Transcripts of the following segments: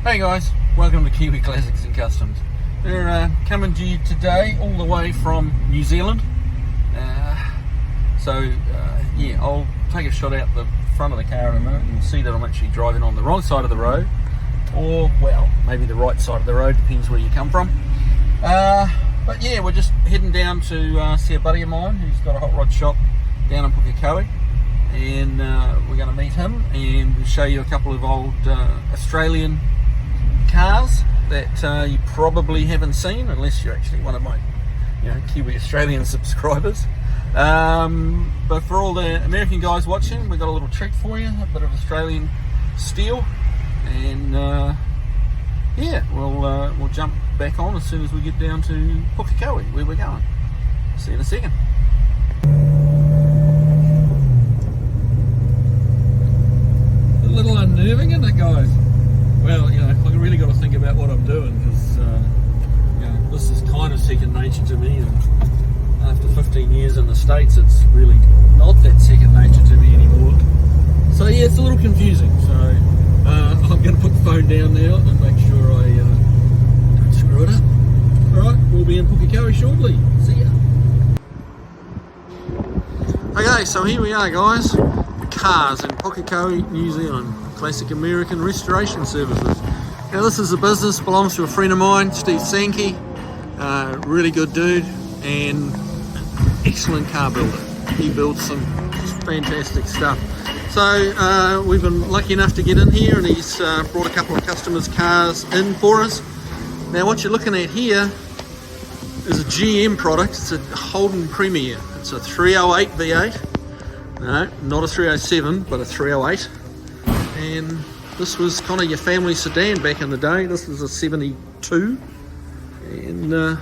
Hey guys, welcome to Kiwi Classics and Customs. We're coming to you today all the way from New Zealand. Yeah, I'll take a shot out the front of the car in a minute and you'll see that I'm actually driving on the wrong side of the road, or well, maybe the right side of the road, depends where you come from. But yeah, we're just heading down to see a buddy of mine who's got a hot rod shop down in Pukekohe, and we're going to meet him and show you a couple of old Australian cars that you probably haven't seen unless you're actually one of my Kiwi Australian subscribers. But for all the American guys watching, we've got a little treat for you, a bit of Australian steel, and yeah, we'll jump back on as soon as we get down to Pukekohe, where we're going. See you in a second. A little unnerving, isn't it, guys? Well, I really got to think about what I'm doing, because this is kind of second nature to me, and after 15 years in the States, it's really not that second nature to me anymore. So yeah, it's a little confusing. So I'm going to put the phone down now and make sure I don't screw it up. Alright, we'll be in Pukekohe shortly. See ya. Okay, so here we are, guys. Cars in Pukekohe, New Zealand. Classic American Restoration Services. Now this is a business, belongs to a friend of mine, Steve Sankey. Really good dude and excellent car builder. He builds some fantastic stuff. So we've been lucky enough to get in here, and he's brought a couple of customers' cars in for us. Now what you're looking at here is a GM product. It's a Holden Premier. It's a 308 V8. No, not a 307, but a 308. And this was kind of your family sedan back in the day. This was a 72, and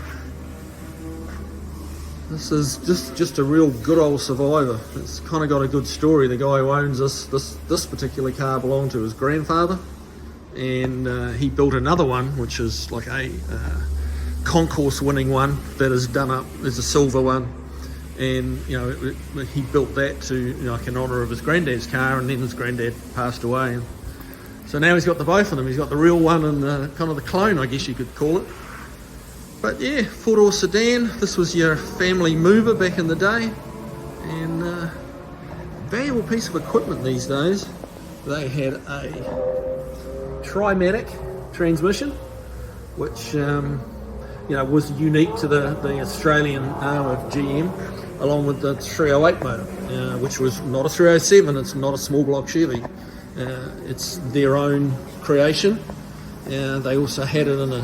this is just a real good old survivor. It's kind of got a good story. The guy who owns this particular car belonged to his grandfather, and he built another one which is like a concourse winning one that is done up. There's a silver one, and he built that to like in honour of his granddad's car, and then his granddad passed away, and so now he's got the both of them. He's got the real one and kind of the clone, I guess you could call it. But yeah, four-door sedan. This was your family mover back in the day, and valuable piece of equipment these days. They had a Trimatic transmission, which was unique to the Australian arm of GM, along with the 308 motor, which was not a 307. It's not a small block Chevy. It's their own creation. They also had it in a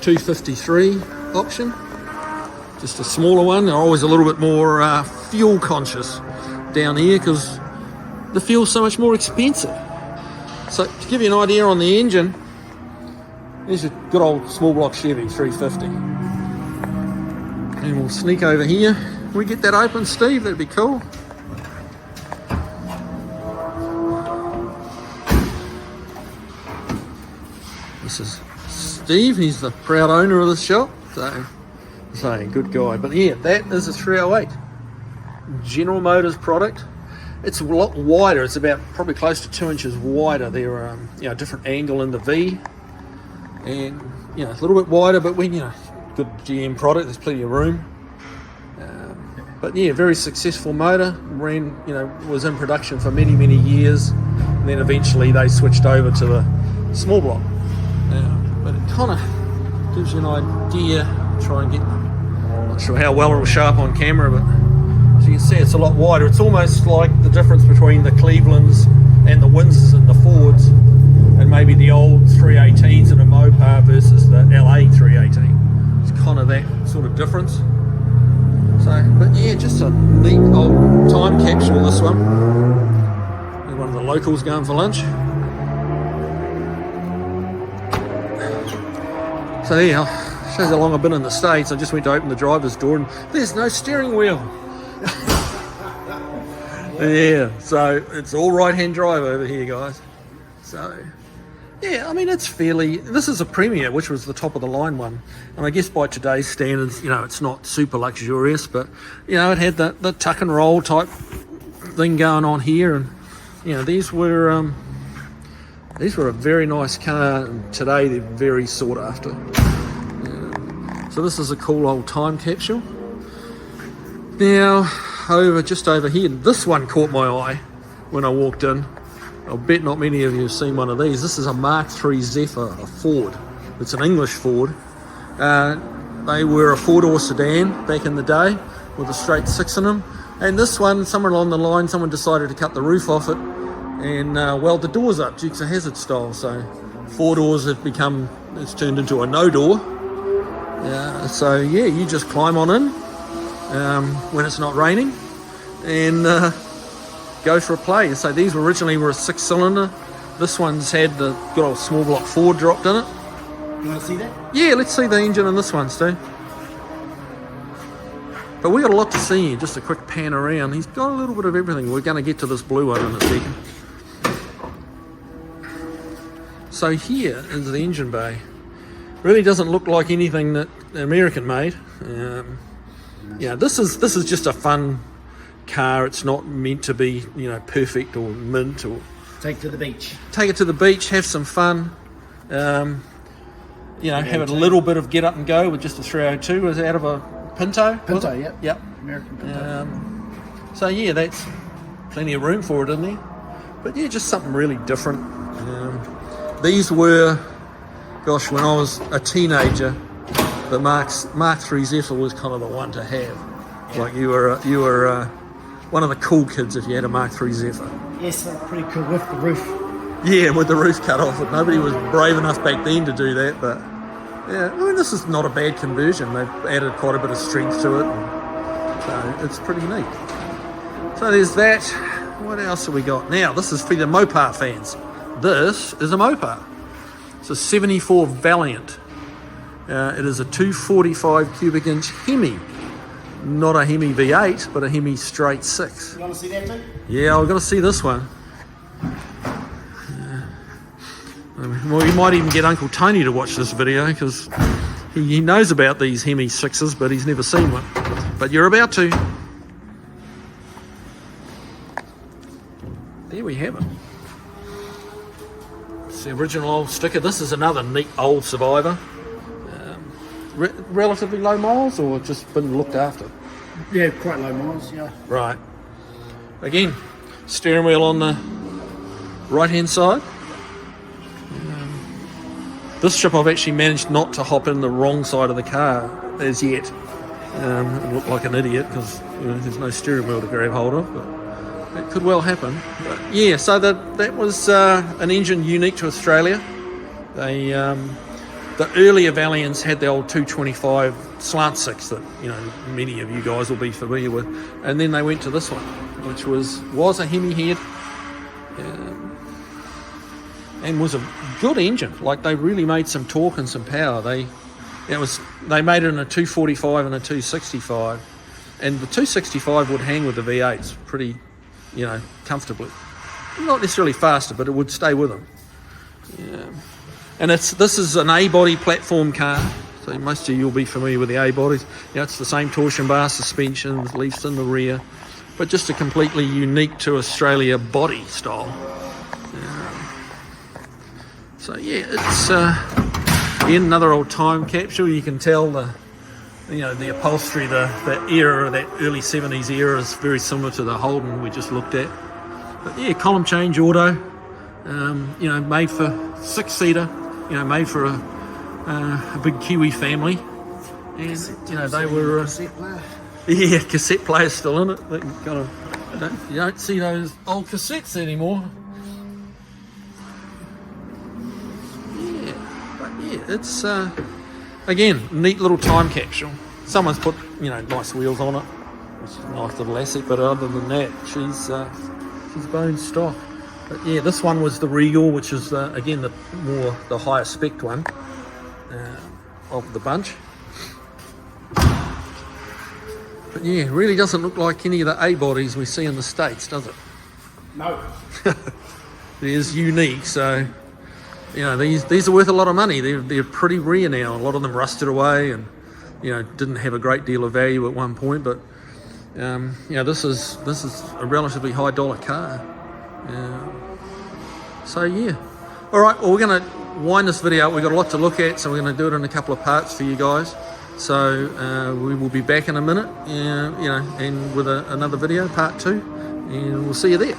253 option, just a smaller one. They're always a little bit more fuel conscious down here because the fuel's so much more expensive. So to give you an idea on the engine, there's a good old small block Chevy 350. And we'll sneak over here. Can we get that open, Steve? That'd be cool. This is Steve. He's the proud owner of the shop. So good guy. But yeah, that is a 308 General Motors product. It's a lot wider. It's about probably close to 2 inches wider. There are different angle in the V, and a little bit wider, but when good GM product, there's plenty of room. But yeah, very successful motor. Ran, was in production for many years, and then eventually they switched over to the small block. But it kind of gives you an idea. Try and get, not sure how well it'll show up on camera, but as you can see, it's a lot wider. It's almost like the difference between the Clevelands and the Windsors and the Fords, and maybe the old 318s and a Mopar versus the LA 318. It's kind of that sort of difference. So, but yeah, just a neat old time capsule, this one. There's one of the locals going for lunch. So yeah, shows how long I've been in the States. I just went to open the driver's door and there's no steering wheel. Yeah, so it's all right-hand drive over here, guys. So yeah, I mean, this is a Premier, which was the top of the line one, and I guess by today's standards, it's not super luxurious, but it had the tuck and roll type thing going on here, and these were These were a very nice car, and today they're very sought after. So this is a cool old time capsule. Now, just over here, this one caught my eye when I walked in. I'll bet not many of you have seen one of these. This is a Mark III Zephyr, a Ford. It's an English Ford. They were a four-door sedan back in the day with a straight six in them. And this one, somewhere along the line, someone decided to cut the roof off it and weld the doors up, Dukes of Hazzard style. So four doors it's turned into a no door. So yeah, you just climb on in when it's not raining and go for a play. So these originally were a 6-cylinder. This one's had the good old small block Ford dropped in it. You want to see that? Yeah, let's see the engine in this one, Steve. But we got a lot to see here, just a quick pan around. He's got a little bit of everything. We're going to get to this blue one in a second. So here is the engine bay. Really doesn't look like anything that the American made. This is just a fun car. It's not meant to be, perfect or mint or. Take it to the beach. Take it to the beach, have some fun. Have a little bit of get up and go with just a 302. Was out of a Pinto? Pinto, yep. Yep. American Pinto. So yeah, that's plenty of room for it in there. But yeah, just something really different. These were, gosh, when I was a teenager, the Mark III Zephyr was kind of the one to have. Yeah. Like you were one of the cool kids if you had a Mark III Zephyr. Yes, they're pretty cool with the roof. Yeah, with the roof cut off. But nobody was brave enough back then to do that. But yeah, this is not a bad conversion. They've added quite a bit of strength to it. So it's pretty neat. So there's that. What else have we got? Now, this is for the Mopar fans. This is a Mopar. It's a 74 Valiant. It is a 245 cubic inch Hemi. Not a Hemi V8, but a Hemi straight 6. You want to see that too? Yeah, I've got to see this one. Well, you might even get Uncle Tony to watch this video because he knows about these Hemi 6s, but he's never seen one. But you're about to. There we have it. It's the original old sticker. This is another neat old Survivor. Relatively low miles or just been looked after? Yeah, quite low miles, yeah. Right. Again, steering wheel on the right hand side. This trip I've actually managed not to hop in the wrong side of the car as yet. It looked like an idiot because there's no steering wheel to grab hold of, but it could well happen. But yeah, so that was an engine unique to Australia. The earlier Valiants had the old 225 slant 6 that many of you guys will be familiar with, and then they went to this one, which was a Hemi head, and was a good engine. Like they really made some torque and some power. They made it in a 245 and a 265, and the 265 would hang with the V8s pretty, comfortably. Not necessarily faster, but it would stay with them. Yeah. And this is an A-body platform car, so most of you will be familiar with the A-bodies. It's the same torsion bar, suspension, leafs in the rear, but just a completely unique to Australia body style. So yeah, it's again another old time capsule. You can tell the upholstery, the era, that early 70s era, is very similar to the Holden we just looked at. But yeah, column change auto, made for 6-seater. Made for a big Kiwi family, and they were cassette player. Yeah, cassette players still in it. They you don't see those old cassettes anymore. Yeah, but yeah, it's again neat little time capsule. Someone's put nice wheels on it, which is a nice little asset. But other than that, she's bone stock. But yeah, this one was the Regal, which is again the higher spec one of the bunch. But yeah, it really doesn't look like any of the A-bodies we see in the States, does it? No. It is unique, so these are worth a lot of money. They're pretty rare now. A lot of them rusted away and didn't have a great deal of value at one point. But this is a relatively high dollar car. So yeah, All right, well, we're going to wind this video up. We've got a lot to look at, so we're going to do it in a couple of parts for you guys. So we will be back in a minute, and with another video, part 2, and we'll see you there.